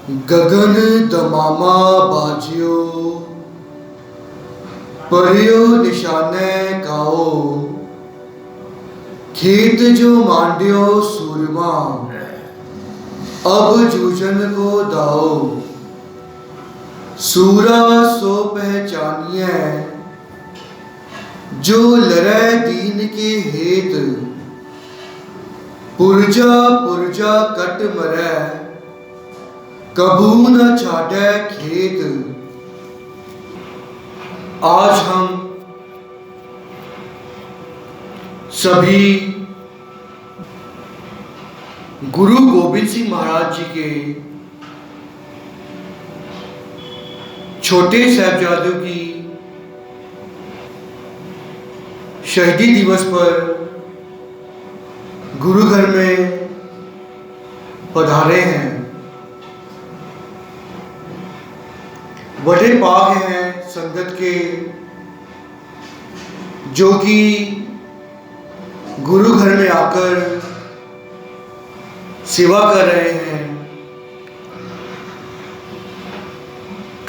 गगन दमामा बाजियो परियो निशाने काओ खेत जो मांडियो सूरमा अब जूझन को दाओ सूरा सो पहचानिए जो लड़े दीन के हेत पुरजा पुरजा कट मरे कबू न छाड़े खेत। आज हम सभी गुरु गोबिंद सिंह महाराज जी के छोटे साहिबजादों की शहीदी दिवस पर गुरु घर में पधारे हैं। बड़े पाक हैं संगत के जो कि गुरु घर में आकर सेवा कर रहे हैं,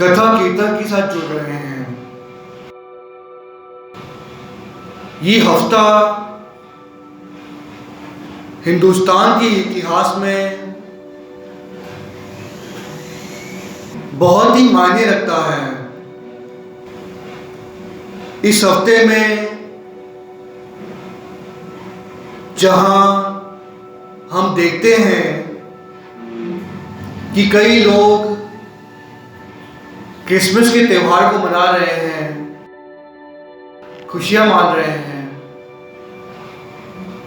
कथा कीर्तन के साथ जुड़ रहे हैं। ये हफ्ता हिंदुस्तान के इतिहास में बहुत ही मायने रखता है। इस हफ्ते में जहां हम देखते हैं कि कई लोग क्रिसमस के त्योहार को मना रहे हैं, खुशियां मान रहे हैं,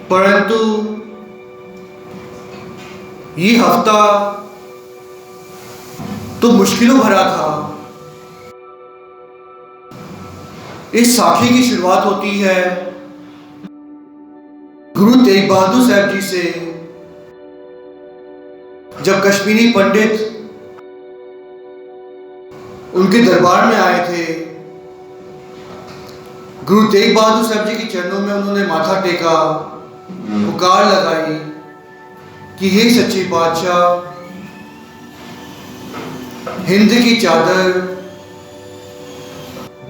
परंतु ये हफ्ता तो मुश्किलों भरा था। इस साखी की शुरुआत होती है गुरु तेग बहादुर साहब जी से, जब कश्मीरी पंडित उनके दरबार में आए थे। गुरु तेग बहादुर साहब जी के चरणों में उन्होंने माथा टेका, पुकार लगाई कि हे सच्चे बादशाह, हिंद की चादर,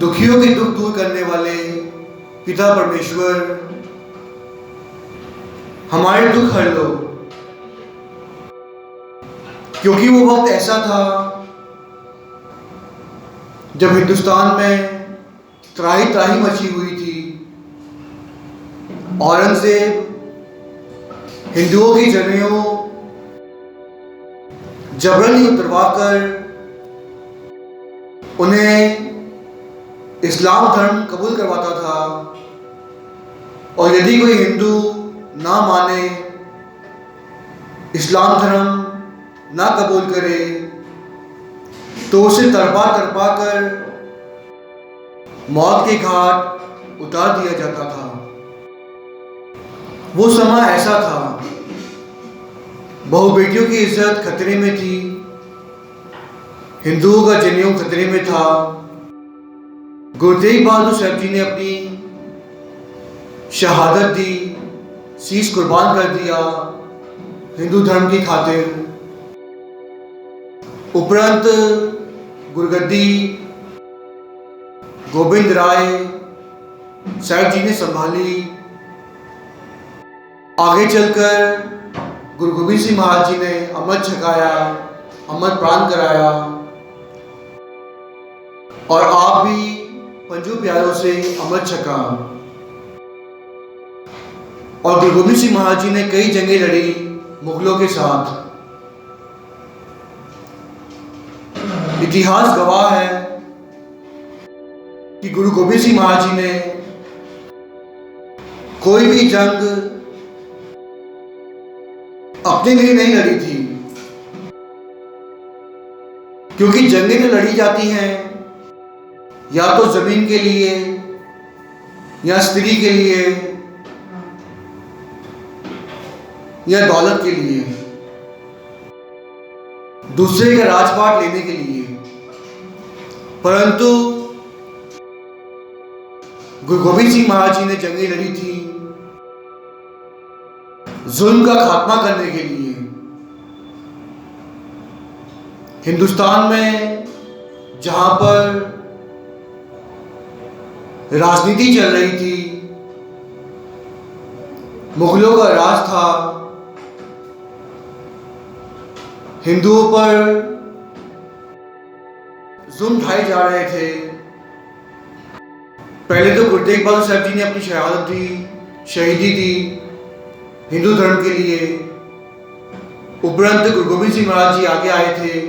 दुखियों के दुख दूर करने वाले पिता परमेश्वर, हमारे दुख हर लो। क्योंकि वो वक्त ऐसा था जब हिंदुस्तान में त्राही त्राही मची हुई थी। औरंगजेब हिंदुओं की जमीनों जबरन उतरवाकर उन्हें इस्लाम धर्म कबूल करवाता था, और यदि कोई हिंदू ना माने, इस्लाम धर्म ना कबूल करे, तो उसे तड़पा तड़पा कर मौत के घाट उतार दिया जाता था। वो समय ऐसा था, बहु बेटियों की इज्जत खतरे में थी, हिंदुओं का जनेऊ खतरे में था। गुरु तेग बहादुर साहब जी ने अपनी शहादत दी, शीश कुर्बान कर दिया हिंदू धर्म की खातिर। उपरांत गुरगद्दी गोविंद राय साहब जी ने संभाली। आगे चलकर गुरु गोबिंद सिंह महाराज जी ने अमृत छकाया, अमृत प्राण कराया, और आप भी पंजू प्यारों से अमृत छका। और गुरु गोबिंद सिंह महाराज जी ने कई जंगें लड़ी मुगलों के साथ। इतिहास गवाह है कि गुरु गोबिंद सिंह महाराज जी ने कोई भी जंग अपने लिए नहीं लड़ी थी, क्योंकि जंगें जो लड़ी जाती हैं या तो जमीन के लिए, या स्त्री के लिए, या दौलत के लिए, दूसरे का राजपाट लेने के लिए। परंतु गुरु गोबिंद सिंह महाराज जी ने जंगें लड़ी थी जुल्म का खात्मा करने के लिए। हिंदुस्तान में जहां पर राजनीति चल रही थी, मुगलों का राज था, हिंदुओं पर जुल्म ढाए जा रहे थे। पहले तो गुरु तेग बहादुर साहब जी ने अपनी शहादत दी, शहीदी दी हिंदू धर्म के लिए। उपरंत गुरु गोबिंद सिंह महाराज जी आगे आए थे,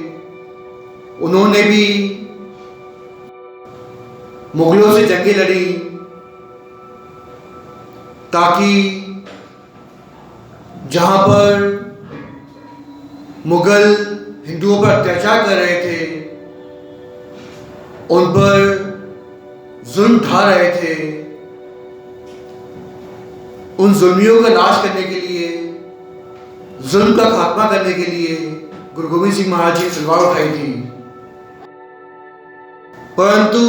उन्होंने भी मुगलों से जंगें लड़ी ताकि जहां पर मुगल हिंदुओं पर अत्याचार कर रहे थे, उन पर जुल्म ढा रहे थे, उन जुल्मियों का नाश करने के लिए, जुल्म का खात्मा करने के लिए गुरु गोबिंद सिंह महाराज जी ने तलवार उठाई थी। परंतु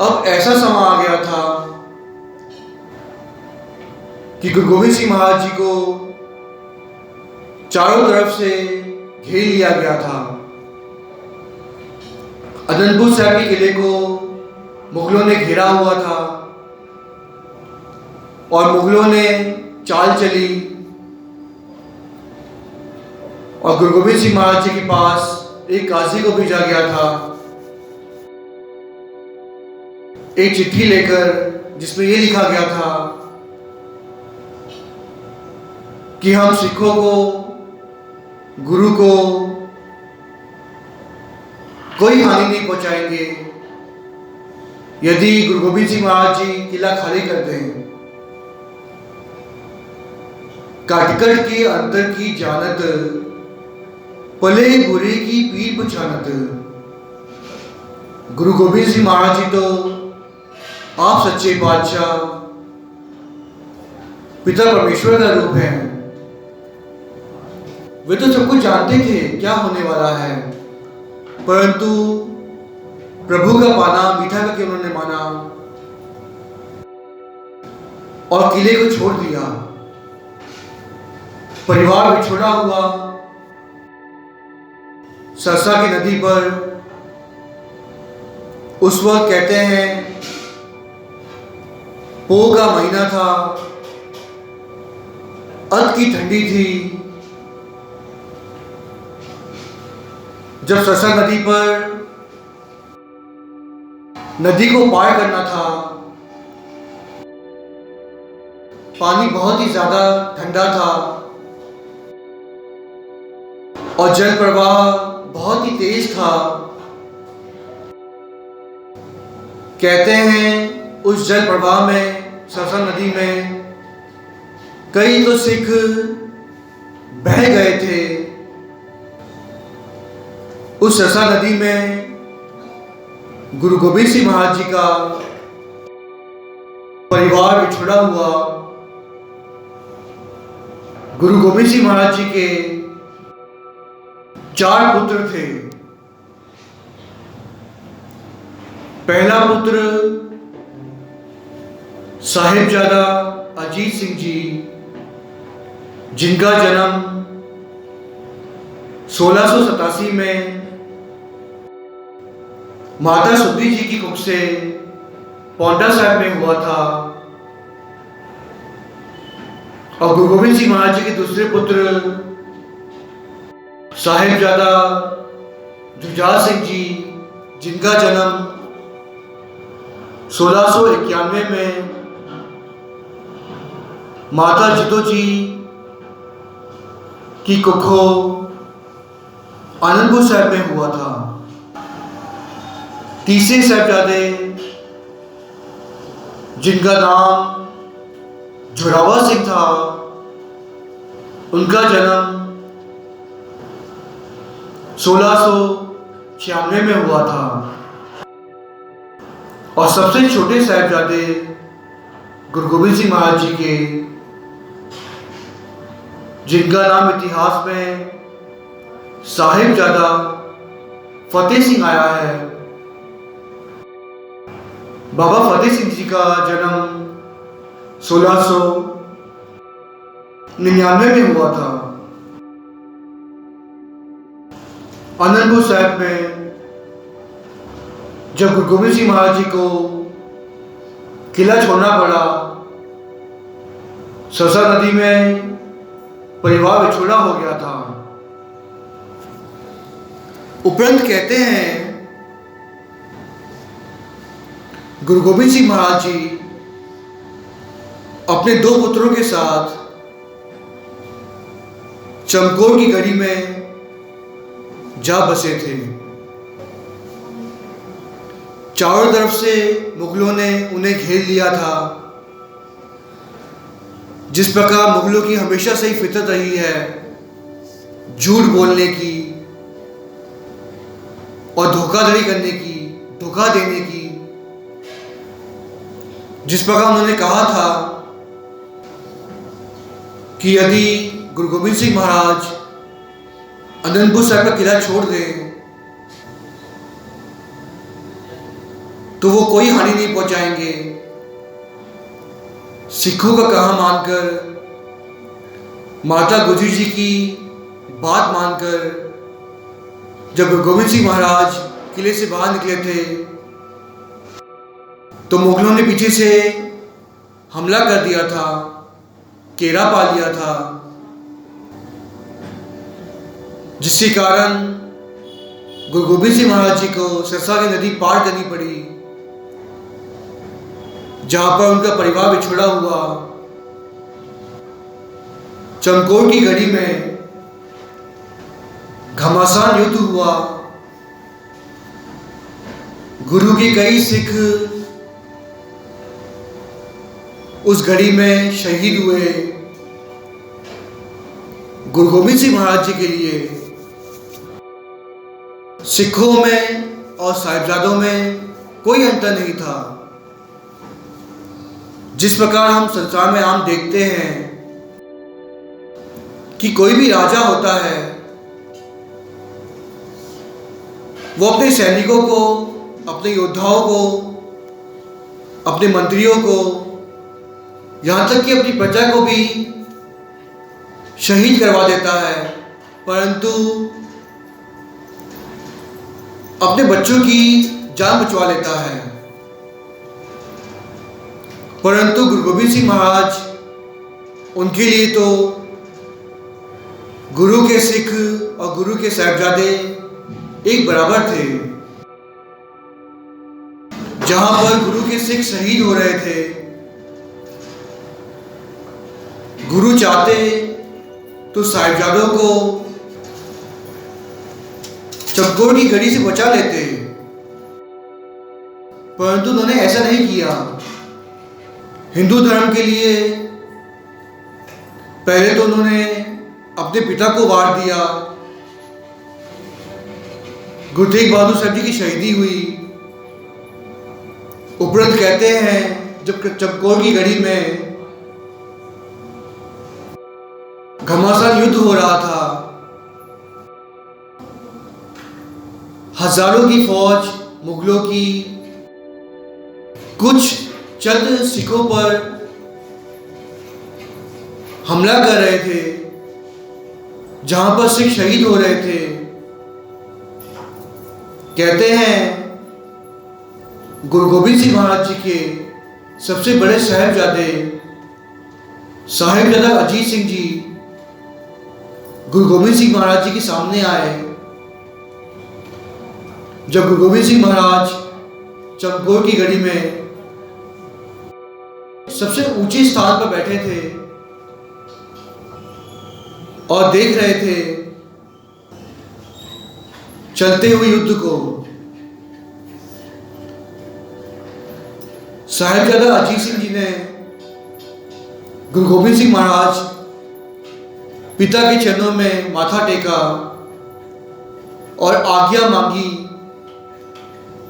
अब ऐसा समय आ गया था कि गुरु गोबिंद सिंह महाराज जी को चारों तरफ से घेर लिया गया था। अनंतपुर साहिब के किले को मुगलों ने घेरा हुआ था और मुगलों ने चाल चली और गुरु गोबिंद सिंह महाराज जी के पास एक काजी को भेजा गया था, एक चिट्ठी लेकर, जिसमें यह लिखा गया था कि हम सिखों को, गुरु को कोई हानि नहीं पहुंचाएंगे यदि गुरु गोबिंद सिंह महाराज जी किला खाली कर दें। काटकट के अंतर की जानत, पले बुरे की पीर पछानत। गुरु गोबिंद सिंह महाराज जी तो आप सच्चे बादशाह, पिता परमेश्वर का रूप है। वे तो सब कुछ जानते थे क्या होने वाला है, परंतु प्रभु का पाना मीठा करके उन्होंने माना और किले को छोड़ दिया। परिवार बिछोड़ा हुआ सरसा की नदी पर। उस वक्त कहते हैं पोह का महीना था, अत की ठंडी थी। जब सरसा नदी पर नदी को पार करना था, पानी बहुत ही ज्यादा ठंडा था और जल प्रवाह बहुत ही तेज था। कहते हैं उस जल प्रवाह में, सरसा नदी में कई तो सिख बह गए थे। उस सरसा नदी में गुरु गोबिंद सिंह महाराज जी का परिवार बिछड़ा हुआ। गुरु गोबिंद सिंह महाराज जी के 4 पुत्र थे। पहला पुत्र साहिबजादा अजीत सिंह जी, जिनका जन्म 1687 में माता सुखदी जी की कुख से पौंटा साहिब में हुआ था। और गुरु गोबिंद सिंह महाराज जी के दूसरे पुत्र साहिबजादा जुझार सिंह जी, जिनका जन्म 1691 में माता जितो जी की कुखों आनंदपुर साहिब में हुआ था। तीसरे साहिबजादे, जिनका नाम जोरावर सिंह था, उनका जन्म 1696 में हुआ था। और सबसे छोटे साहिबजादे गुरु गोबिंद सिंह महाराज जी के, जिनका नाम इतिहास में साहिबजादा फतेह सिंह आया है। बाबा फतेह सिंह जी का जन्म 1699 में हुआ था। आनंदपुर साहिब में जब गुरु गोबिंद सिंह महाराज जी को किला छोड़ना पड़ा, सरसा नदी में परिवार विछोड़ा हो गया था। उपरंत कहते हैं गुरु गोबिंद सिंह महाराज जी अपने 2 पुत्रों के साथ चमकौर की गढ़ी में जा बसे थे। चारों तरफ से मुगलों ने उन्हें घेर लिया था। जिस प्रकार मुगलों की हमेशा से ही फितरत रही है झूठ बोलने की और धोखाधड़ी करने की, धोखा देने की, जिस प्रकार उन्होंने कहा था कि यदि गुरु गोबिंद सिंह महाराज आनंदपुर साहिब का किला छोड़ दें तो वो कोई हानि नहीं पहुंचाएंगे। सिखों का कहा मानकर, माता गुजरी जी की बात मानकर जब गुरु गोबिंद सिंह महाराज किले से बाहर निकले थे तो मुगलों ने पीछे से हमला कर दिया था, घेरा पा लिया था, जिसके कारण गुरु गोबिंद सिंह महाराज जी को सरसा की नदी पार करनी पड़ी, जहां पर उनका परिवार बिछड़ा हुआ। चमकौर की गढ़ी में घमासान युद्ध हुआ। गुरु के कई सिख उस घड़ी में शहीद हुए। गुरु गोबिंद सिंह महाराज जी के लिए सिखों में और साहिबजादों में कोई अंतर नहीं था। जिस प्रकार हम संसार में आम देखते हैं कि कोई भी राजा होता है वो अपने सैनिकों को, अपने योद्धाओं को, अपने मंत्रियों को, यहां तक कि अपनी प्रजा को भी शहीद करवा देता है, परंतु अपने बच्चों की जान बचवा लेता है। परंतु गुरु गोबिंद सिंह महाराज, उनके लिए तो गुरु के सिख और गुरु के साहिबजादे एक बराबर थे। जहां पर गुरु के सिख शहीद हो रहे थे, गुरु चाहते तो साहिबजादों को चमकौर की गढ़ी से बचा लेते, परंतु उन्होंने ऐसा नहीं किया। हिंदू धर्म के लिए पहले तो उन्होंने अपने पिता को वार दिया। गुरु तेग बहादुर साहब जी की शहीदी हुई। उपरंत कहते हैं जब चमकौर की गढ़ी में घमासान युद्ध हो रहा था, हजारों की फौज मुगलों की कुछ चंद सिखों पर हमला कर रहे थे, जहां पर सिख शहीद हो रहे थे। कहते हैं गुरु गोबिंद सिंह महाराज जी के सबसे बड़े साहिबजादा अजीत सिंह जी गुरु गोबिंद सिंह महाराज जी के सामने आए। जब गुरु गोबिंद सिंह महाराज चमकौर की गढ़ी में सबसे ऊंचे स्थान पर बैठे थे और देख रहे थे चलते हुए युद्ध को, साहिबजादा अजीत सिंह जी ने गुरु गोबिंद सिंह महाराज पिता के चरणों में माथा टेका और आज्ञा मांगी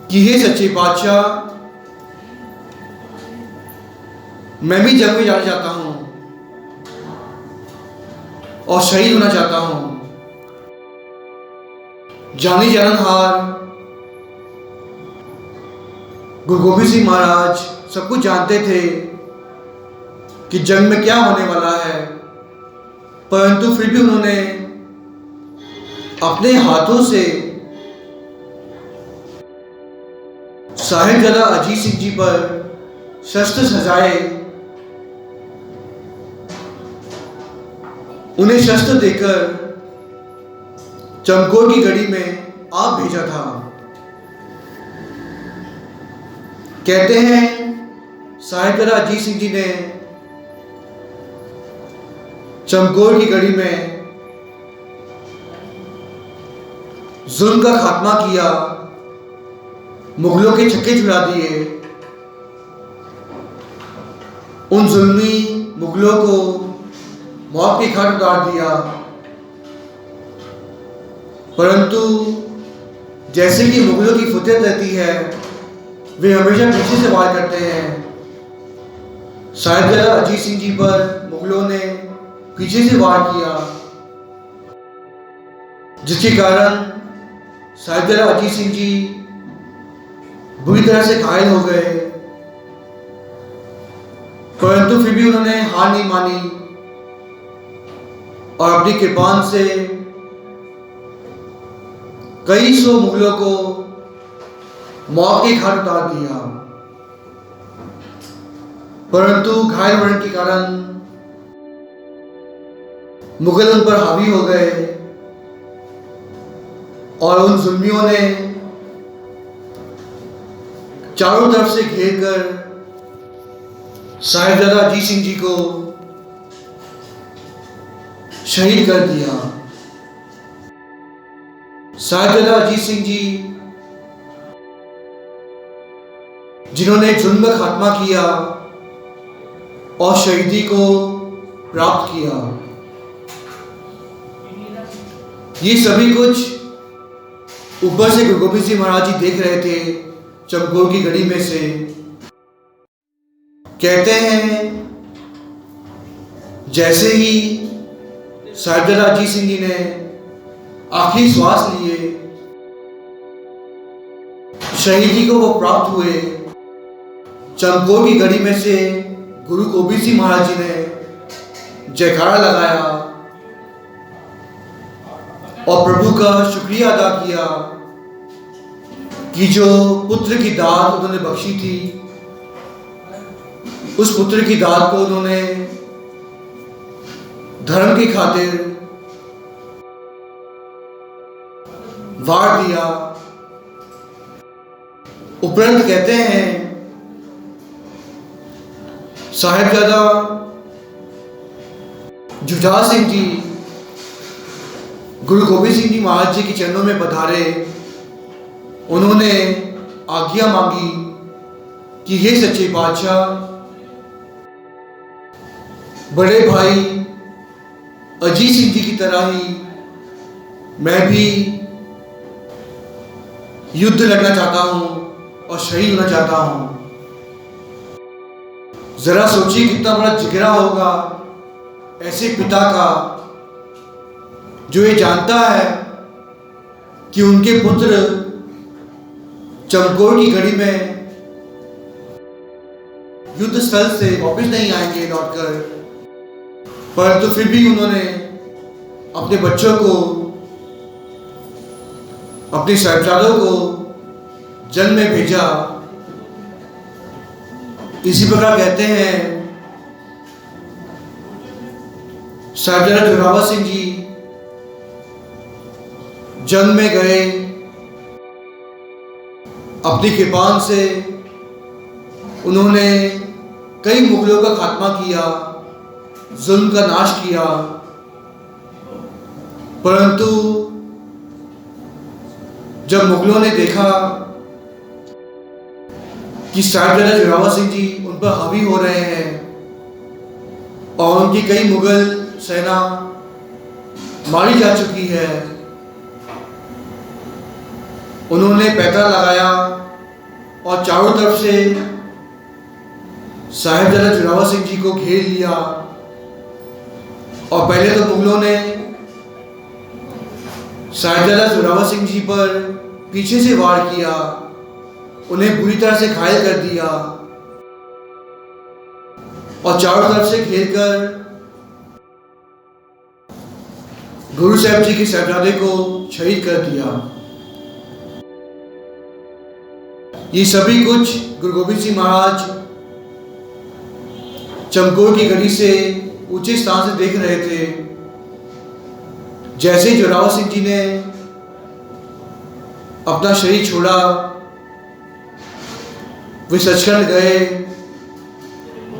कि हे सच्चे बादशाह, मैं भी जंग में जाना चाहता हूं और शहीद होना चाहता हूं। जानी जाननहार गुरु गोबिंद सिंह महाराज सब कुछ जानते थे कि जंग में क्या होने वाला है, परंतु फिर भी उन्होंने अपने हाथों से साहिबजादा अजीत सिंह जी पर शस्त्र सजाए, उन्हें शस्त्र देकर चमकौर की गढ़ी में आप भेजा था। कहते हैं साहिबजादा अजीत सिंह जी ने चमकौर की गढ़ी में जुल्म का खात्मा किया, मुगलों के छक्के छुड़ा दिए, उन जुल्मी मुगलों को मौत की घाट उतार दिया। परंतु जैसे कि मुगलों की फितरत रहती है, वे हमेशा पीछे से वार करते हैं। साहिबजादा अजीत सिंह जी पर मुगलों ने पीछे से वार किया, जिसके कारण साहिबजादा अजीत सिंह जी बुरी तरह से घायल हो गए। परंतु फिर भी उन्होंने हार नहीं मानी और अपनी कृपान से कई सौ मुगलों को मौत के घाट उतार दिया। परंतु घायल होने के कारण मुगल उन पर हावी हो गए और उन जुल्मियों ने चारों तरफ से घेर कर साहिबजादा अजीत सिंह जी को शहीद कर दिया। साहिबजादा अजीत सिंह जी जिन्होंने जुल्म का खात्मा किया और शहीदी को प्राप्त किया, ये सभी कुछ ऊपर से गुरु गोबिंद सिंह महाराज जी देख रहे थे चमकौर की गढ़ी में से। कहते हैं जैसे ही साहिबजादा अजीत सिंह जी ने आखिरी श्वास लिए, शहीदी को वो प्राप्त हुए, चमकौर की गढ़ी में से गुरु गोबिंद सिंह महाराज जी ने जयकारा लगाया और प्रभु का शुक्रिया अदा किया कि जो पुत्र की दात उन्होंने बख्शी थी, उस पुत्र की दात को उन्होंने धर्म की खातिर वार दिया। उपरंत कहते हैं साहिबजादा जुझार सिंह जी गुरु गोबिंद सिंह जी महाराज जी के चरणों में पधारे। उन्होंने आज्ञा मांगी कि हे सच्चे बादशाह, बड़े भाई अजीत सिंह जी की तरह ही मैं भी युद्ध लड़ना चाहता हूं और शहीद होना चाहता हूं। जरा सोचिए कितना बड़ा जिगरा होगा ऐसे पिता का, जो ये जानता है कि उनके पुत्र चमकौर की गढ़ी में युद्ध स्थल से वापस नहीं आएंगे लौटकर, परंतु फिर भी उन्होंने अपने बच्चों को, अपने साहिबजादों को जंग में भेजा। इसी प्रकार कहते हैं साहिबजादा जोरावर सिंह जी जंग में गए, अपनी कृपान से उन्होंने कई मुगलों का खात्मा किया, जुल्म का नाश किया। परंतु जब मुगलों ने देखा कि साहिबजादा जोरावर सिंह जी उन पर हावी हो रहे हैं और उनकी कई मुगल सेना मारी जा चुकी है, उन्होंने पैंतरा लगाया और चारों तरफ से साहिबजादा जोरावर सिंह जी को घेर लिया। और पहले तो मुगलों ने साहिबजादा जोरावर सिंह जी पर पीछे से वार किया, उन्हें बुरी तरह से घायल कर दिया और चारों तरफ से घेर कर गुरु साहब जी के साहबजादे को शहीद कर दिया। ये सभी कुछ गुरु गोबिंद सिंह महाराज चमकौर की गढ़ी से ऊंचे स्थान से देख रहे थे। जैसे जोरावर सिंह जी ने अपना शरीर छोड़ा, वे सचखंड गए।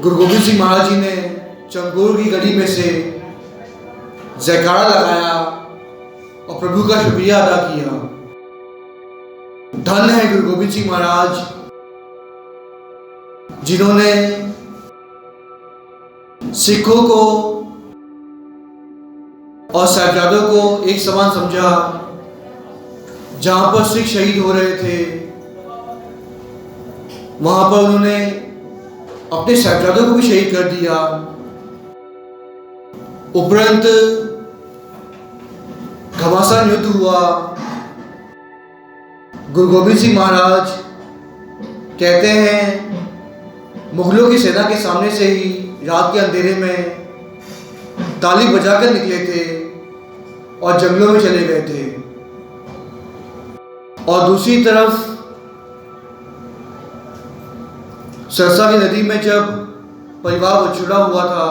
गुरु गोबिंद सिंह महाराज जी ने चमकौर की गढ़ी में से जयकारा लगाया और प्रभु का शुक्रिया अदा किया। धन्य है गुरु गोबिंद सिंह महाराज, जिन्होंने सिखों को और साहिबजादों को एक समान समझा। जहां पर सिख शहीद हो रहे थे, वहां पर उन्होंने अपने साहिबजादों को भी शहीद कर दिया। उपरंत घमासान युद्ध हुआ। गुरु गोबिंद सिंह महाराज कहते हैं, मुगलों की सेना के सामने से ही रात के अंधेरे में ताली बजाकर निकले थे और जंगलों में चले गए थे। और दूसरी तरफ सरसा की नदी में जब परिवार उछड़ा हुआ था,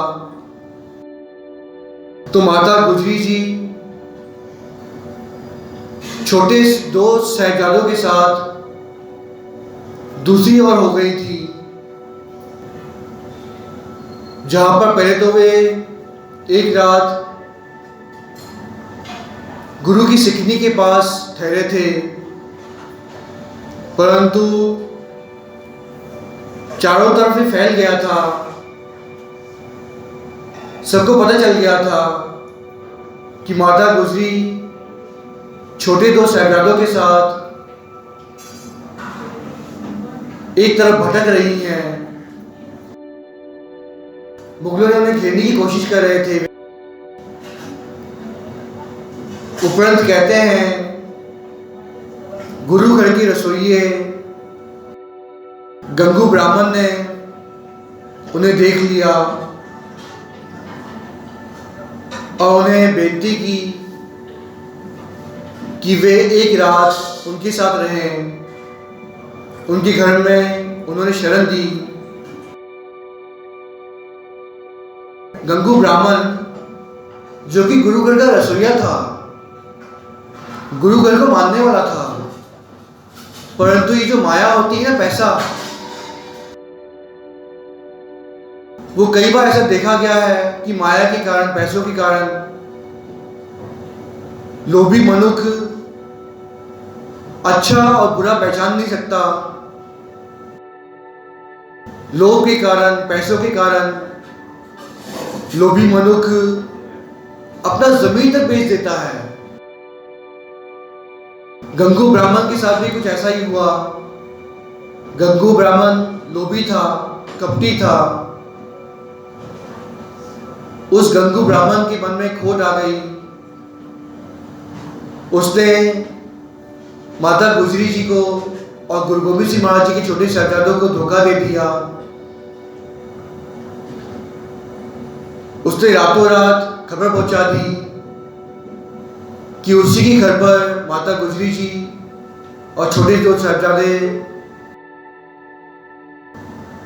तो माता गुजरी जी छोटे दो साहिबजादों के साथ दूसरी ओर हो गई थी। जहां पर पहले तो वे एक रात गुरु की सिकनी के पास ठहरे थे, परंतु चारों तरफ से फैल गया था। सबको पता चल गया था कि माता गुजरी छोटे दो साहिबजादों के साथ एक तरफ भटक रही हैं। मुगलों ने उन्हें घेरने की कोशिश कर रहे थे। उपरंत कहते हैं, गुरु घर की रसोइये गंगू ब्राह्मण ने उन्हें देख लिया और उन्हें बेनती की कि वे एक रात उनके साथ रहें। उनके घर में उन्होंने शरण दी। गंगू ब्राह्मण, जो कि गुरुगढ़ का रसोइया था, गुरुगढ़ को मानने वाला था, परंतु ये जो माया होती है ना, पैसा, वो कई बार ऐसा देखा गया है कि माया के कारण, पैसों के कारण लोभी मनुष्य अच्छा और बुरा पहचान नहीं सकता। लोभ के कारण, पैसों के कारण लोभी मनुष्य अपना जमीन तक बेच देता है। गंगू ब्राह्मण के साथ भी कुछ ऐसा ही हुआ। गंगू ब्राह्मण लोभी था, कपटी था। उस गंगू ब्राह्मण के मन में खोट आ गई। उसने माता गुजरी जी को और गुरु गोबिंद सिंह महाराज जी के छोटे साहिबजादों को धोखा दे दिया। उसने रातों रात खबर पहुंचा दी कि उसी के घर पर माता गुजरी जी और छोटे दो साहिबजादे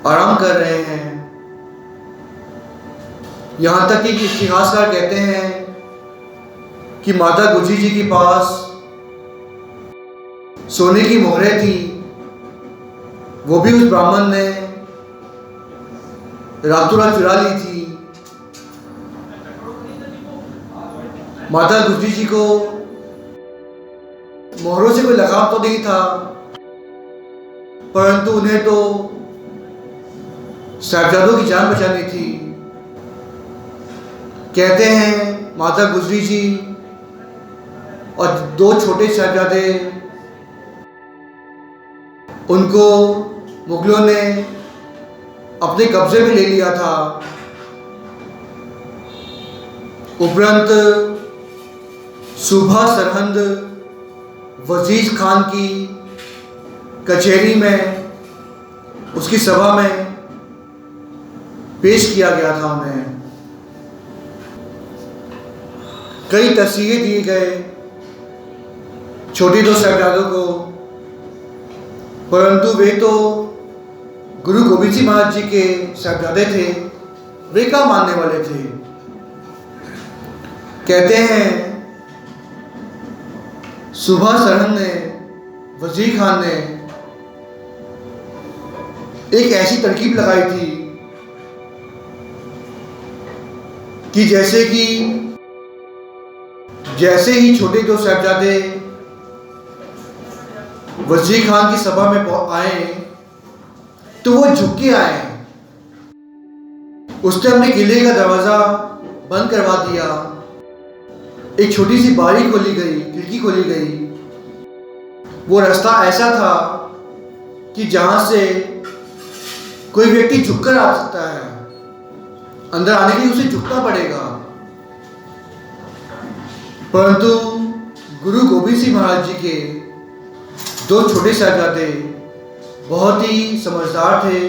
आराम कर रहे हैं। यहां तक कि इतिहासकार कहते हैं कि माता गुजरी जी के पास सोने की मोहरें थी, वो भी उस ब्राह्मण ने रातों रात चुरा ली थी। माता गुजरी जी को मोहरों से कोई लगाव तो नहीं था, परंतु उन्हें तो साहिबजादों की जान बचानी थी। कहते हैं माता गुजरी जी और दो छोटे साहिबजादे, उनको मुगलों ने अपने कब्जे में ले लिया था। उपरंत सूबा सरहंद वजीर खान की कचहरी में, उसकी सभा में पेश किया गया था उन्हें। कई तस्वीरें दिए गए छोटे दो साहिबजादों को, परंतु वे तो गुरु गोबिंद सिंह महाराज जी के साहिबजादे थे, वे क्या मानने वाले थे। कहते हैं सुबह सरहद ने, वजीर खान ने एक ऐसी तरकीब लगाई थी कि जैसे ही छोटे दो साहिबजादे वजीर खान की सभा में आए तो वो झुक के आए। उसने अपने किले का दरवाजा बंद करवा दिया, एक छोटी सी बारी खोली गई, खिड़की खोली गई। वो रास्ता ऐसा था कि जहां से कोई व्यक्ति झुककर आ सकता है, अंदर आने के लिए उसे झुकना पड़ेगा। परंतु गुरु गोबिंद सिंह महाराज जी के दो छोटे साहिबजादे बहुत ही समझदार थे,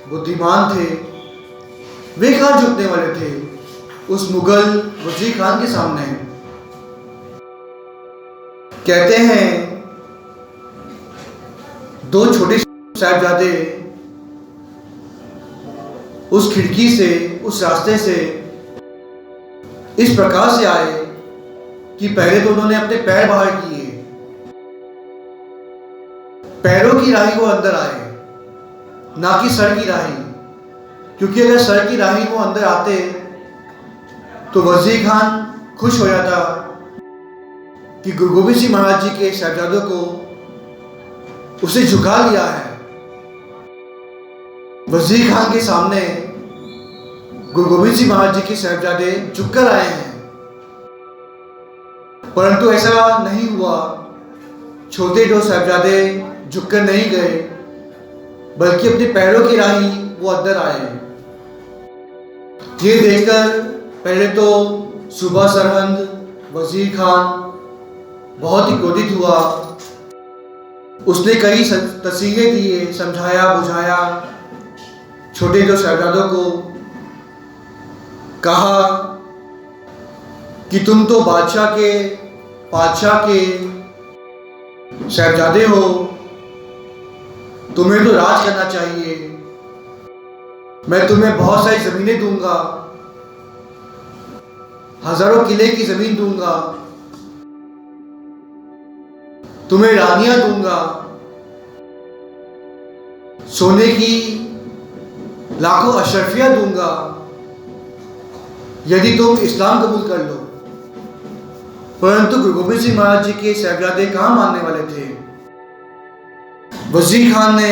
बुद्धिमान थे। वे कहाँ झुकने वाले थे उस मुगल वजीर खान के सामने। कहते हैं दो छोटे साहिबजादे उस खिड़की से, उस रास्ते से इस प्रकार से आए कि पहले तो उन्होंने अपने पैर बाहर किए, पैरों की राही वो अंदर आए, ना कि सर की राही। क्योंकि अगर सर की राही वो अंदर आते तो वजीर खान खुश हो जाता कि गुरु गोबिंद सिंह महाराज जी के साहिबजादों को उसे झुका लिया है। वजीर खान के सामने गुरु गोबिंद सिंह महाराज जी के साहिबजादे झुककर आए हैं, परंतु ऐसा नहीं हुआ। छोटे दो साहिबजादे झुककर नहीं गए, बल्कि अपने पैरों की राही वो अंदर आए। ये देखकर पहले तो सूबा सरहंद वजीर खान बहुत ही क्रोधित हुआ। उसने कई तस्वीरें दिए, समझाया बुझाया छोटे दो साहिबजादों को। कहा कि तुम तो बादशाह के साहिबजादे हो, तुम्हें तो राज करना चाहिए। मैं तुम्हें बहुत सारी जमीनें दूंगा, हजारों किले की जमीन दूंगा, तुम्हें रानियां दूंगा, सोने की लाखों अशरफियां दूंगा, यदि तुम इस्लाम कबूल कर लो। परंतु गुरु गोबिंद सिंह महाराज जी के साहिबजादे कहाँ मानने वाले थे। वजीर खान ने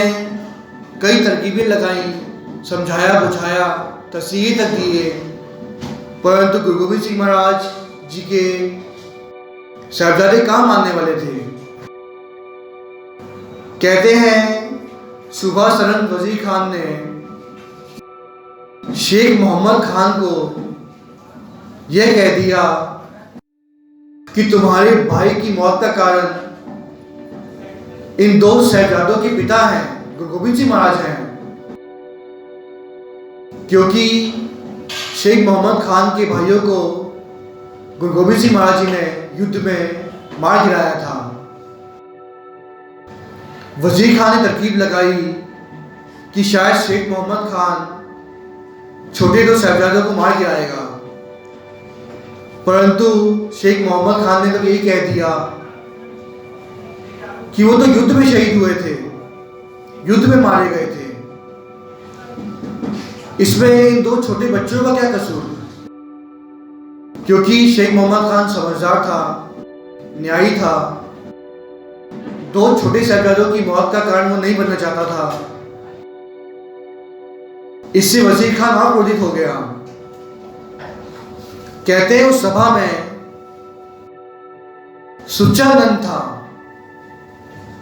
कई तरकीबें लगाई, समझाया बुझाया, तस्वीरें तक दिए, परंतु गुरु गोबिंद सिंह महाराज जी के साहिबजादे कहाँ मानने वाले थे। कहते हैं सुबह सरहंद वजीर खान ने शेख मोहम्मद खान को यह कह दिया कि तुम्हारे भाई की मौत का कारण इन दो साहिबजादों के पिता हैं, गुरु गोबिंद सिंह महाराज हैं। क्योंकि शेख मोहम्मद खान के भाइयों को गुरु गोबिंद सिंह महाराज जी ने युद्ध में मार गिराया था। वजीर खान ने तरकीब लगाई कि शायद शेख मोहम्मद खान छोटे दो साहिबजादों को मार गिराएगा, परंतु शेख मोहम्मद खान ने तो यही कह दिया कि वो तो युद्ध में शहीद हुए थे, युद्ध में मारे गए थे, इसमें इन दो छोटे बच्चों का क्या कसूर। क्योंकि शेख मोहम्मद खान समझदार था, न्यायी था, दो छोटे साहिबजादों की मौत का कारण वो नहीं बनना चाहता था। इससे वजीर खान और क्रोधित हो गया। कहते हैं उस सभा में सुचानंद था,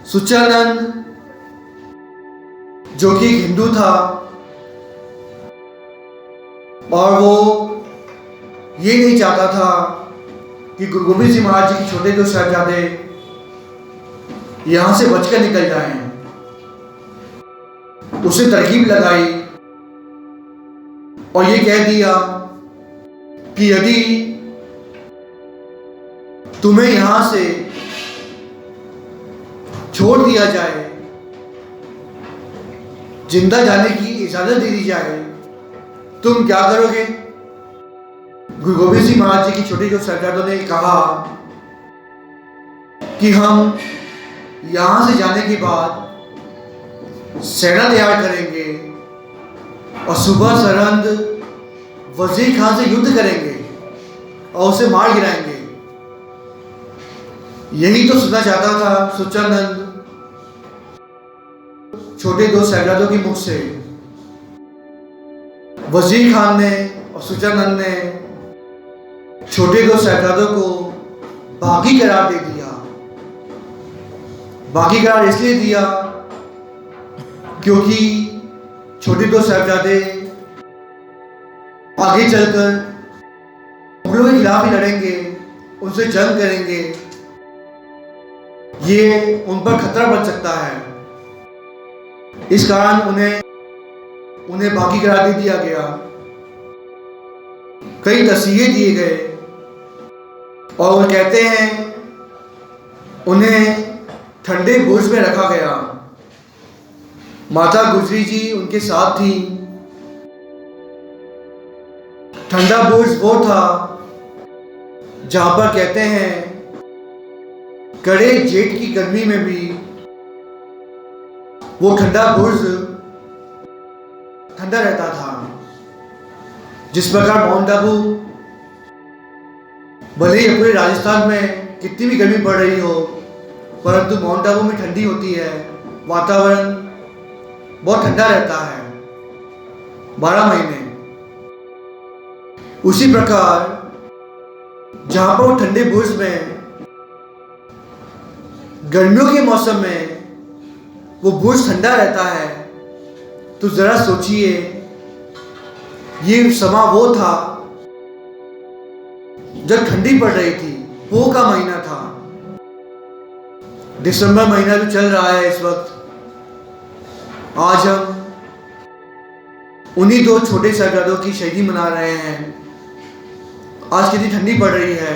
सुचानंद जो कि हिंदू था, और वो ये नहीं चाहता था कि गुरु गोबिंद सिंह महाराज जी के छोटे दो साहिबजादे यहां से बचकर निकल जाएं। उसने तरकीब लगाई और ये कह दिया कि यदि तुम्हें यहां से छोड़ दिया जाए, जिंदा जाने की इजाजत दे दी जाए, तुम क्या करोगे? गुरु गोबिंद सिंह महाराज जी की छोटे जो शहजादों ने कहा कि हम यहां से जाने के बाद सेना तैयार करेंगे और सुबह सरहद वजीर खान से युद्ध करेंगे और उसे मार गिराएंगे। यही तो सुनना चाहता था सुचानंद छोटे दो शहजादों के मुख से। वजीर खान ने और सुचानंद ने छोटे दो शहजादों को बागी करार दे दिया। बागी करार इसलिए दिया क्योंकि छोटे दो साहबजादे आगे चलकर मुगलों के खिलाफ ही लड़ेंगे, उनसे जंग करेंगे, ये उन पर खतरा बन सकता है। इस कारण उन्हें बागी करार दे दिया गया। कई तस्वीरें दिए गए और वो कहते हैं उन्हें ठंडे बुर्ज में रखा गया। माता गुजरी जी उनके साथ थी। ठंडा बुर्ज वो था जहां पर कहते हैं कड़े जेठ की गर्मी में भी वो ठंडा बुर्ज ठंडा रहता था। जिस प्रकार माउंट आबू भले ही पूरे राजस्थान में कितनी भी गर्मी पड़ रही हो, परंतु माउंट आबू में ठंडी होती है, वातावरण बहुत ठंडा रहता है 12 महीने। उसी प्रकार जहां पर वो ठंडे बुर्ज में गर्मियों के मौसम में वो बुर्ज ठंडा रहता है, तो जरा सोचिए ये समा वो था जब ठंडी पड़ रही थी। पोह का महीना था, दिसंबर महीना जो चल रहा है इस वक्त। आज हम उन्हीं दो छोटे साहबजादों की शहीदी मना रहे हैं। आज कितनी ठंडी पड़ रही है,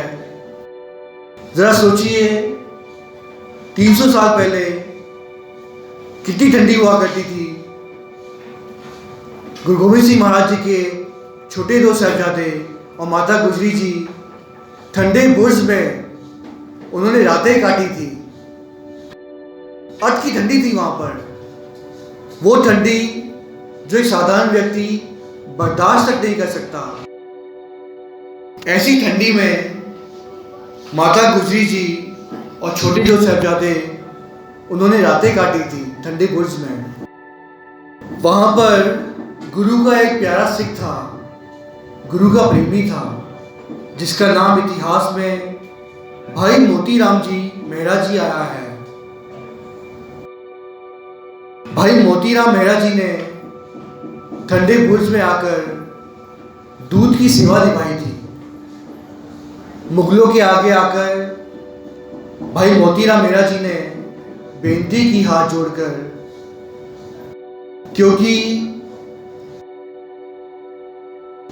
जरा सोचिए 300 साल पहले कितनी ठंडी हुआ करती थी। गुरु गोबिंद सिंह महाराज जी के छोटे दो साहबजादे और माता गुजरी जी ठंडे बुर्ज में उन्होंने रातें काटी थी। अट की ठंडी थी वहां पर, वो ठंडी जो एक साधारण व्यक्ति बर्दाश्त तक नहीं कर सकता। ऐसी ठंडी में माता गुजरी जी और छोटे जो साहबजादे उन्होंने रातें काटी थी ठंडे बुर्ज में। वहां पर गुरु का एक प्यारा सिख था, गुरु का प्रेमी था, जिसका नाम इतिहास में भाई मोतीराम जी मेहरा जी आया है। भाई मोतीराम मेहरा जी ने ठंडे बुर्ज में आकर दूध की सेवा निभाई थी। मुगलों के आगे आकर भाई मोतीराम मेहरा जी ने बेनती की हाथ जोड़कर, क्योंकि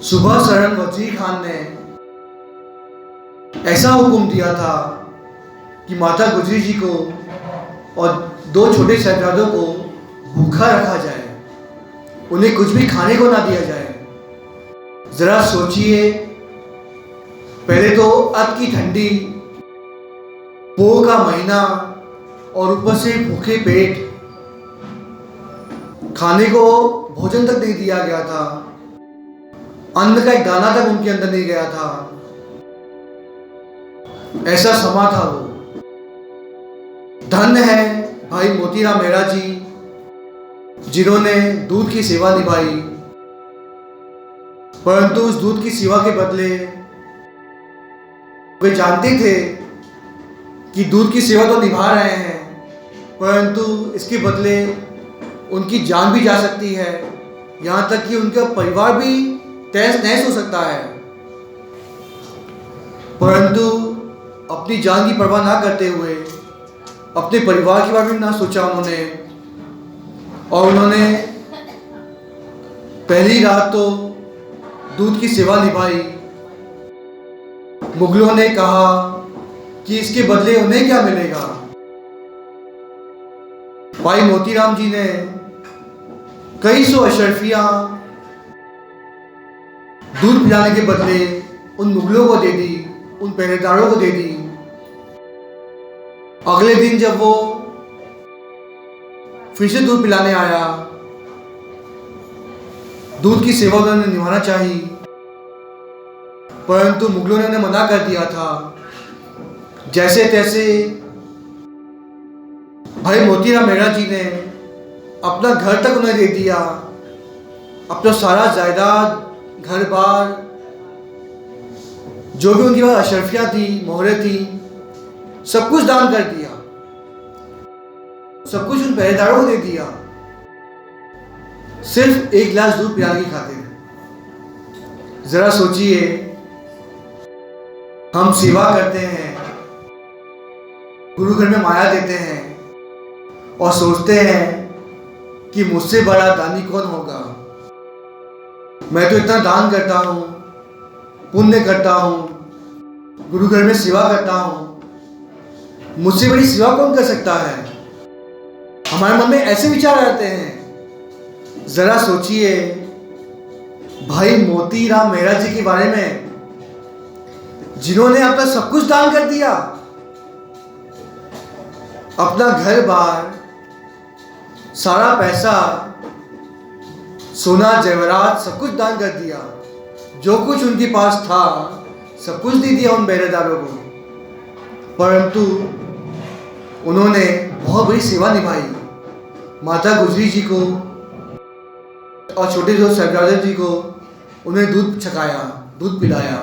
सुबह सरहद वजीर खान ने ऐसा हुक्म दिया था कि माता गुजरी जी को और दो छोटे साहबजादों को भूखा रखा जाए, उन्हें कुछ भी खाने को ना दिया जाए। जरा सोचिए, पहले तो अत की ठंडी, पोह का महीना और ऊपर से भूखे पेट, खाने को भोजन तक नहीं दिया गया था, अन्न का एक दाना तक उनके अंदर नहीं गया था। ऐसा समा था वो। धन्य है भाई मोतीराम मेहरा जी जिन्होंने दूध की सेवा निभाई, परंतु उस दूध की सेवा के बदले वे जानते थे कि दूध की सेवा तो निभा रहे हैं, परंतु इसके बदले उनकी जान भी जा सकती है, यहाँ तक कि उनका परिवार भी तहस नहस हो सकता है। परंतु अपनी जान की परवाह ना करते हुए अपने परिवार के बारे में ना सोचा उन्होंने, और उन्होंने पहली रात तो दूध की सेवा निभाई। मुगलों ने कहा कि इसके बदले उन्हें क्या मिलेगा। भाई मोतीराम जी ने कई सौ अशरफियां दूध पिलाने के बदले उन मुगलों को दे दी, उन पहरेदारों को दे दी। अगले दिन जब वो फिर से दूध पिलाने आया, दूध की सेवा उन्होंने निभाना चाहिए, परंतु मुगलों ने उन्हें मना कर दिया था। जैसे तैसे भाई मोतीराम मेहरा जी ने अपना घर तक उन्हें दे दिया, अपना सारा जायदाद, घर बार, जो भी उनके पास अशरफियाँ थी, मोहरें थी, सब कुछ दान कर दिया, सब कुछ उन पहरेदारों को दे दिया, सिर्फ एक गिलास दूध पिलाने की खातिर। जरा सोचिए, हम सेवा करते हैं, गुरु घर में माया देते हैं और सोचते हैं कि मुझसे बड़ा दानी कौन होगा। मैं तो इतना दान करता हूँ, पुण्य करता हूँ, गुरु घर में सेवा करता हूँ, मुझसे बड़ी सेवा कौन कर सकता है। हमारे मन में ऐसे विचार आते हैं। जरा सोचिए भाई मोतीराम मेहरा जी के बारे में, जिन्होंने अपना सब कुछ दान कर दिया, अपना घर बार, सारा पैसा, सोना जेवरात सब कुछ दान कर दिया, जो कुछ उनके पास था सब कुछ दे दिया उन पहरेदारों को, परंतु उन्होंने बहुत बड़ी सेवा निभाई। माता गुजरी जी को और छोटे जो साहिबजादे जी को उन्हें दूध छकाया, दूध पिलाया।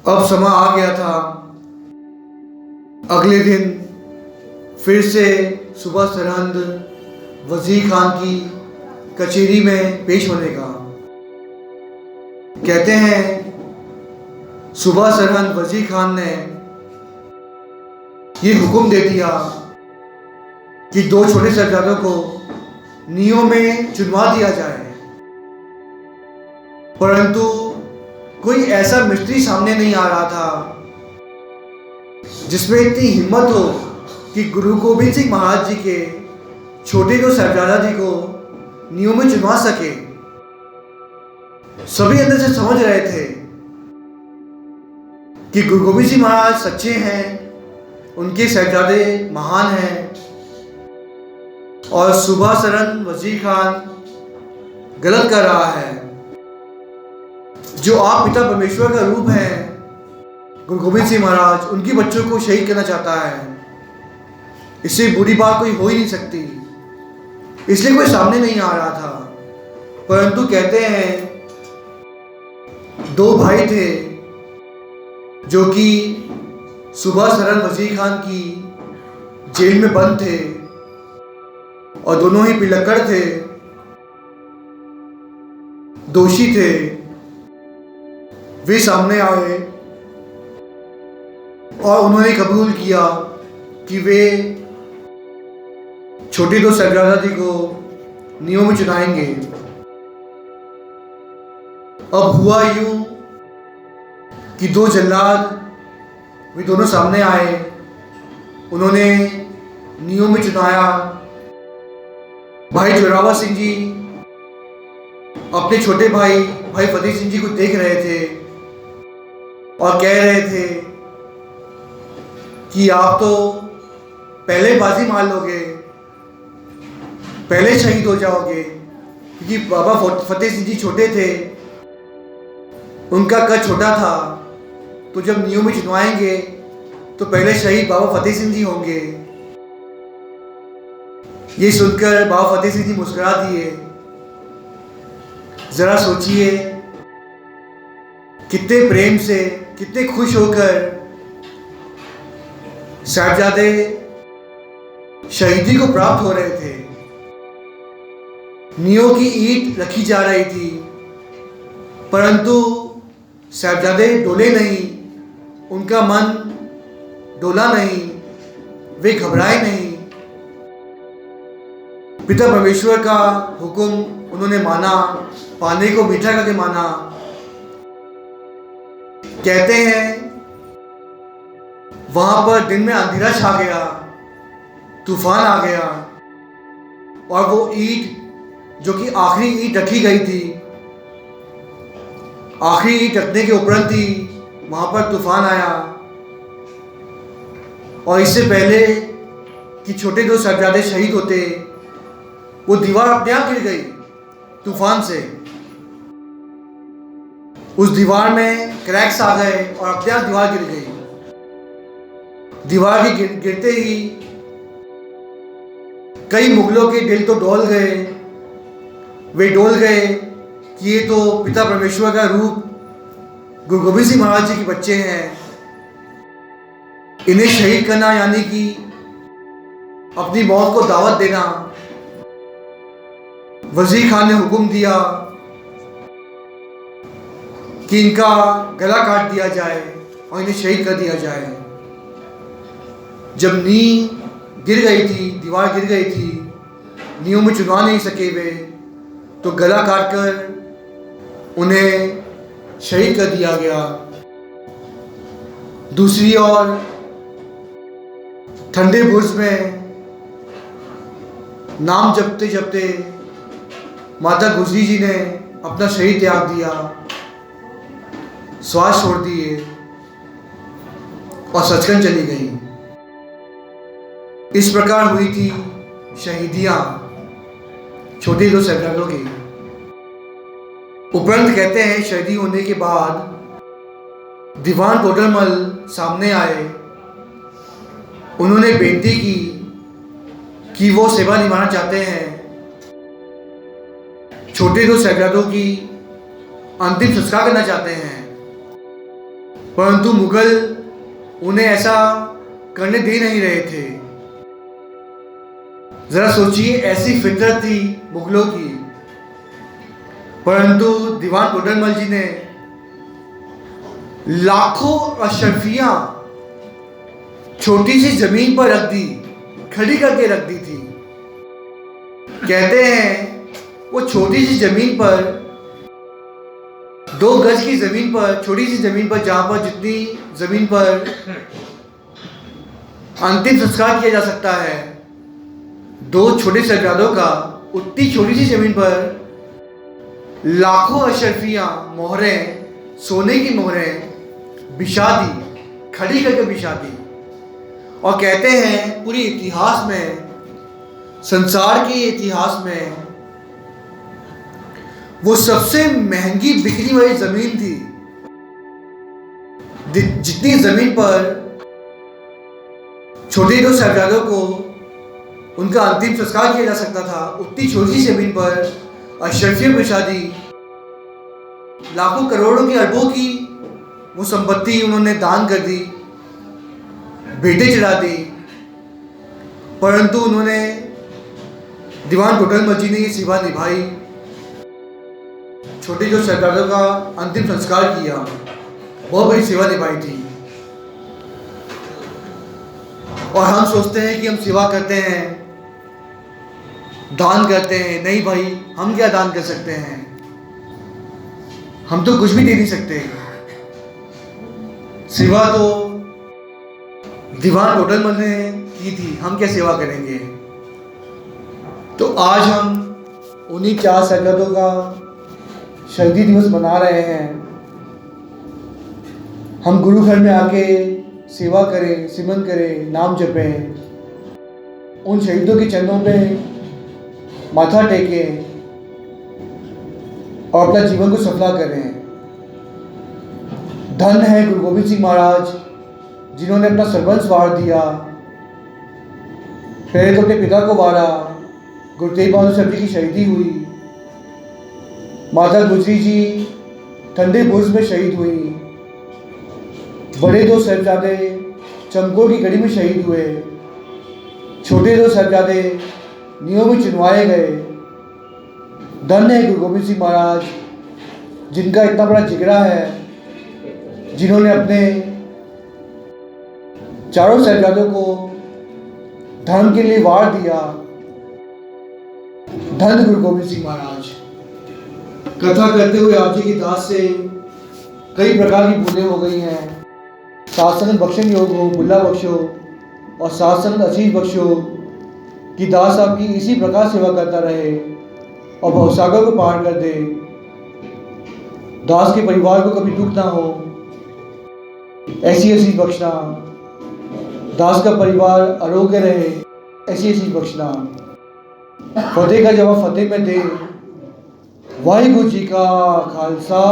अब समय आ गया था अगले दिन फिर से सुबह सरहंद वजीर खान की कचहरी में पेश होने का। कहते हैं सुबह सरहंद वजीर खान ने ये हुक्म दे दिया कि दो छोटे साहिबजादों को नियों में चुनवा दिया जाए, परंतु कोई ऐसा मिस्त्री सामने नहीं आ रहा था जिसमें इतनी हिम्मत हो कि गुरु गोबिंद सिंह महाराज जी के छोटे जो साहिबजादा जी को नियों में चुनवा सके। सभी अंदर से समझ रहे थे कि गुरु गोबिंद सिंह महाराज सच्चे हैं, उनके साहिबजादे महान हैं, और सुबह सरहंद वजीर खान गलत कर रहा है। जो आप पिता परमेश्वर का रूप है गुरु गोबिंद सिंह महाराज, उनके बच्चों को शहीद करना चाहता है। इससे बुरी बात कोई हो ही नहीं सकती, इसलिए कोई सामने नहीं आ रहा था। परंतु कहते हैं दो भाई थे जो कि सुबह सरहंद वजीर खान की जेल में बंद थे और दोनों ही पिलक्कड़ थे, दोषी थे। वे सामने आए और उन्होंने कबूल किया कि वे छोटे दो साहिबजादा जी को नियों में चुनाएंगे। अब हुआ यूं कि दो जल्लाद वे दोनों सामने आए, उन्होंने नियों में चुनाया। भाई जोरावर सिंह जी अपने छोटे भाई फतेह सिंह जी को देख रहे थे और कह रहे थे कि आप तो पहले बाजी मार लोगे, पहले शहीद हो जाओगे, क्योंकि बाबा फतेह सिंह जी छोटे थे, उनका कद छोटा था, तो जब नियों में चुनवाएंगे तो पहले शहीद बाबा फतेह सिंह जी होंगे। ये सुनकर बाबा फतेह सिंह जी मुस्कुरा दिए। जरा सोचिए कितने प्रेम से, कितने खुश होकर साहिबजादे शहीदी को प्राप्त हो रहे थे। नियों की ईंट रखी जा रही थी, परंतु साहिबजादे डोले नहीं, उनका मन डोला नहीं, वे घबराए नहीं। पिता परमेश्वर का हुक्म उन्होंने माना, पानी को मीठा करके माना। कहते हैं वहां पर दिन में अंधेरा छा गया, तूफान आ गया और वो ईंट जो कि आखिरी ईंट रखी गई थी, आखिरी ईंट रखने के उपरांत ही वहां पर तूफान आया और इससे पहले कि छोटे 2 साहबजादे शहीद होते, वो दीवार अपने आप गिर गई तूफान से। उस दीवार में क्रैक्स आ गए और अपने आप दीवार गिर गई। दीवार की गिरते ही कई मुगलों के दिल तो डोल गए। वे डोल गए कि ये तो पिता परमेश्वर का रूप गुरु गोबिंद सिंह महाराज जी के बच्चे हैं, इन्हें शहीद करना यानी कि अपनी मौत को दावत देना। वजीर खान ने हुक्म दिया कि इनका गला काट दिया जाए और इन्हें शहीद कर दिया जाए। जब नींव गिर गई थी, दीवार गिर गई थी, नींव में चुनवा नहीं सके वे, तो गला काटकर उन्हें शहीद कर दिया गया। दूसरी ओर ठंडे बुर्ज में नाम जपते जपते माता गुजरी जी ने अपना शरीर त्याग दिया, श्वास छोड़ दिए और सचखंड चली गई। इस प्रकार हुई थी शहीदियां छोटे 2 साहबजादों की। उपरंत कहते हैं शहीदी होने के बाद दीवान टोडरमल सामने आए। उन्होंने बेनती की कि वो सेवा निभाना चाहते हैं, छोटे 2 साहबजादों की अंतिम संस्कार करना चाहते हैं, परंतु मुगल उन्हें ऐसा करने दे नहीं रहे थे। जरा सोचिए, ऐसी फितरत थी मुगलों की, परंतु दीवान टोडरमल जी ने लाखों अशरफियां छोटी सी जमीन पर रख दी, खड़ी करके रख दी थी। कहते हैं वो छोटी सी जमीन पर, 2 गज की जमीन पर, छोटी सी जमीन पर, जहां पर जितनी जमीन पर अंतिम संस्कार किया जा सकता है 2 छोटे साहबजादों का, उतनी छोटी सी जमीन पर लाखों अशरफियां, मोहरें, सोने की मोहरें बिछा दी, खड़ी करके बिछा दी। और कहते हैं पूरी इतिहास में, संसार के इतिहास में वो सबसे महंगी बिकने वाली जमीन थी। जितनी जमीन पर छोटे 2 साहबजादों को उनका अंतिम संस्कार किया जा सकता था, उतनी छोटी जमीन पर अशरफियां बिछा दी। लाखों करोड़ों की, अरबों की वो संपत्ति उन्होंने दान कर दी, बेटे चढ़ा दी, परंतु उन्होंने, दीवान टोडरमल जी ने ये सेवा निभाई, छोटे 2 साहबजादों का अंतिम संस्कार किया, बहुत बड़ी सेवा निभाई थी। और हम सोचते हैं कि हम सेवा करते हैं, दान करते हैं। नहीं भाई, हम क्या दान कर सकते हैं? हम तो कुछ भी दे नहीं सकते। सेवा तो दीवान टोडरमल ने की थी, हम क्या सेवा करेंगे? तो आज हम उन्हीं 4 साहबजादों का शहीदी दिवस मना रहे हैं। हम गुरु घर में आके सेवा करें, सिमरन करें, नाम जपें, उन शहीदों के चरणों पे माथा टेकें और अपना जीवन को सफला करें। धन है गुरु गोबिंद सिंह महाराज, जिन्होंने अपना सर्वंस वार दिया, पहले तो अपने पिता को वारा, गुरु तेग बहादुर साहब जी की शहीदी हुई, माता गुजरी जी ठंडे बुर्ज में शहीद हुई, बड़े 2 साहबजादे चमकोर की गढ़ी में शहीद हुए, छोटे 2 साहबजादे नींव में चुनवाए गए। धन्य है गुरु गोबिंद सिंह महाराज, जिनका इतना बड़ा जिगरा है, जिन्होंने अपने चारों साहबजादों को धर्म के लिए वार दिया। धन्य गुरु गोबिंद सिंह महाराज। कथा करते हुए आप जी की दास से कई प्रकार की भूलें हो गई हैं। सात संगत बख्शन योग हो, बुल्ला बख्शो और सात संगत आशीष बख्शो कि दास आपकी इसी प्रकार सेवा करता रहे और भवसागर को पार कर दे। दास के परिवार को कभी दुख ना हो, ऐसी आशीष बख्शना। दास का परिवार आरोग्य रहे, ऐसी आशीष बख्शना। फतेह का जवाब फतेह में दे। वाहिगुरु जी का खालसा,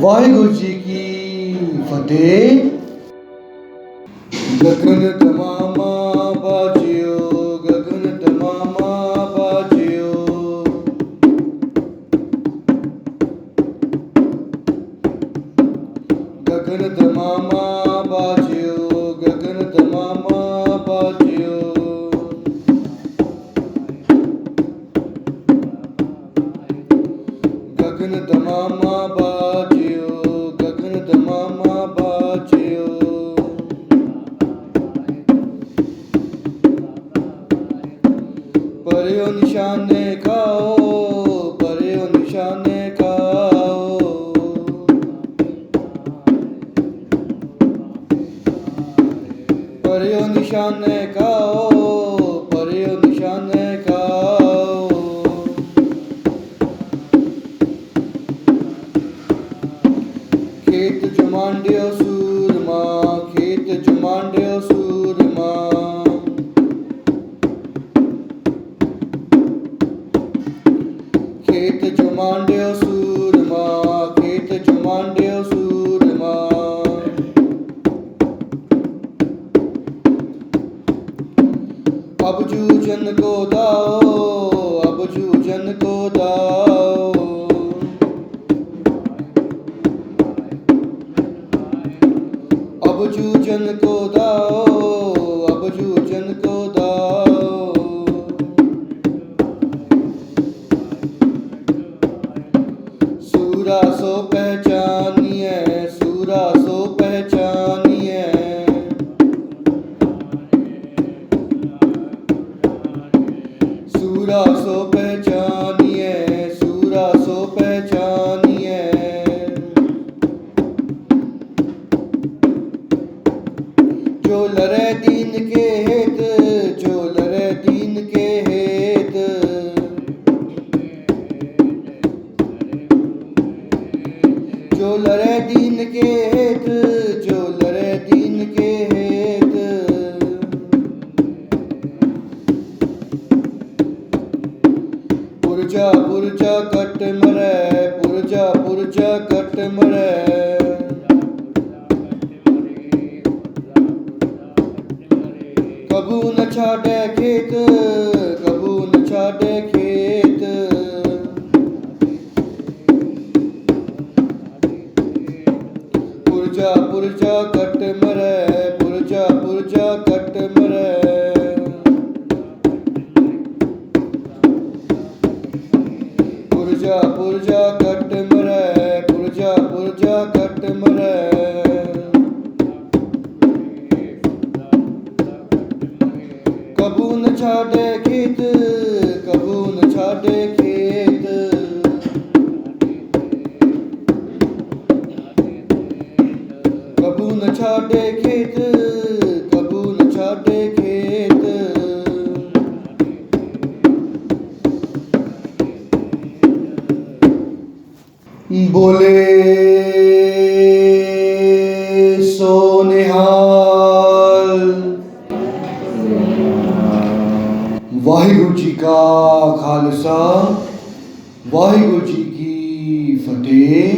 वाहिगुरु जी की फतेह। गगन तमामा बाजियो, गगन तमामा बाजियो। गगन तमामा बाजियो, गगन तमामा बाजियो। गगन तमामा बाजियो, गगन तमामा बाजियो। पर्यो निशाने खाओ, पर्यो निशाने खाओ। पर्यो निशाने खाओ, पर्यो निशाने खाओ। खेत जुमांडियो सूरमा, खेत जुमांडियो सूरमा। खेत जुमांडियो सूरमा, खेत जुमांडियो सूरमा। अब जूझन को दाओ, अब जूझन को दाओ। अब जूझन को दाओ, अब जूझन को दाओ। सूरा सो पहचानिए, सूरा सो पहचानिए। सूरा सो पहचानिए, सूरा सो पहचानिए। जो लड़े दीन के हित, जो लड़े दीन के हित। जो लड़े दीन के हित, जो लड़े दीन के हित। पुरजा पुरजा कट मरे, पुरजा पुरजा कट मरे। कबू न छाड़े खेत, कबू न छाड़े खेत। पुरजा पुरजा कट मरे, पुरजा पुरजा कट मरे। पुरजा पुरजा कट मरे, पुरजा पुरजा कट मरे। कबू न छाड़े खेत, कबू न छाड़े खेत। कबू न छाड़े खेत, कबू न छाड़े खेत। बोले सो निहाल। वाहिगुरु जी का खालसा, वाहिगुरु जी की फतेह।